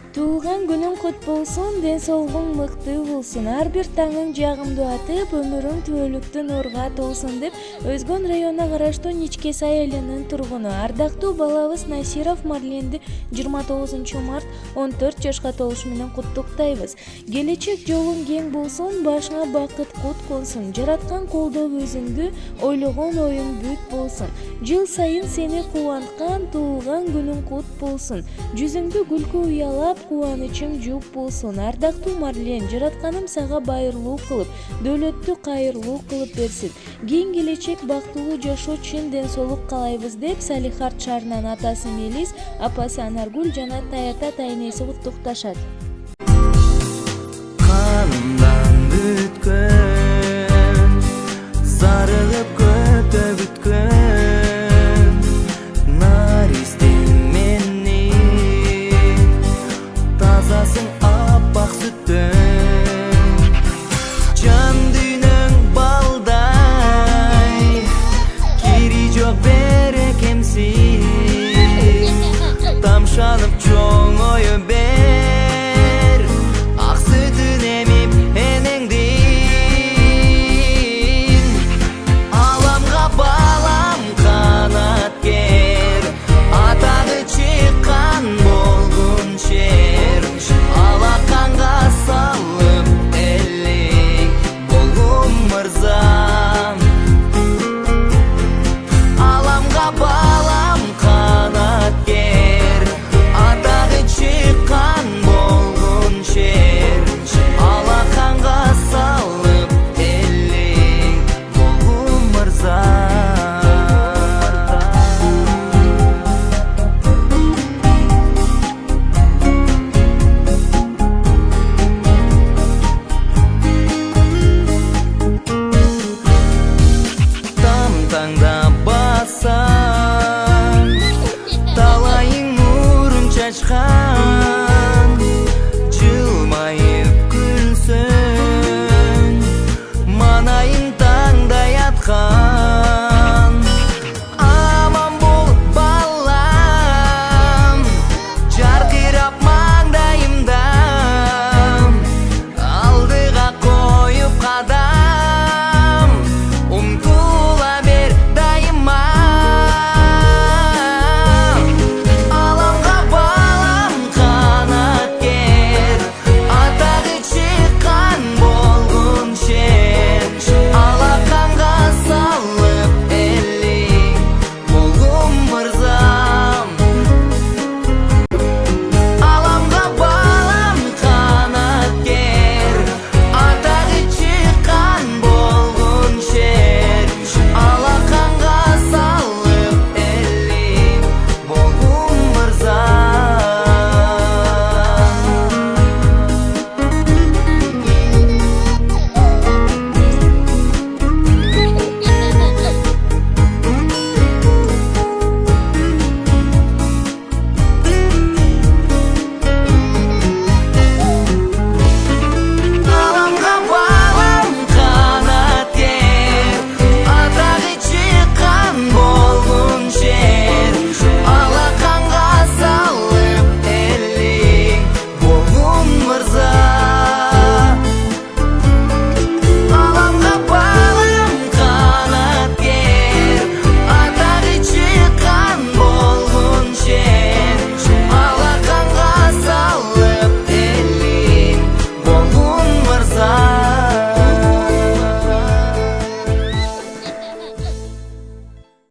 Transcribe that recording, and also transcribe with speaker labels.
Speaker 1: Туулган күнүң кут болсун, ден соолугуң мыкты болсун, ар бир таңың жагымдуу атып, өмүрүң түбөлүктүү нурга толсун деп Өзгөн районуна караштуу Ничке Сай айылынын тургуну ардактуу балабыз Насиров Марленди 29 март 14 жашка толушу менен куттуктайбыз. Келечек жолуң кең болсун, башыңа бакыт кут консун, жараткан колдоп өзүңдү, ойлогон оюң бүт болсун. Жыл сайын сени кубанткан туулган күнүң кут болсун. Жүзүңдү күлкү уялап, кубанычың жуп болсун. Ардактуу Марлен, жаратканым сага байырлуу кылып, дөөлөттү кайырлуу кылып берсин. Кийин келечек бактылуу жашоо чын ден соолук каалайбыз деп Салихард шаарынын атасы Мелис, апасы Анаргүл жана Таята тайнеси куттукташат.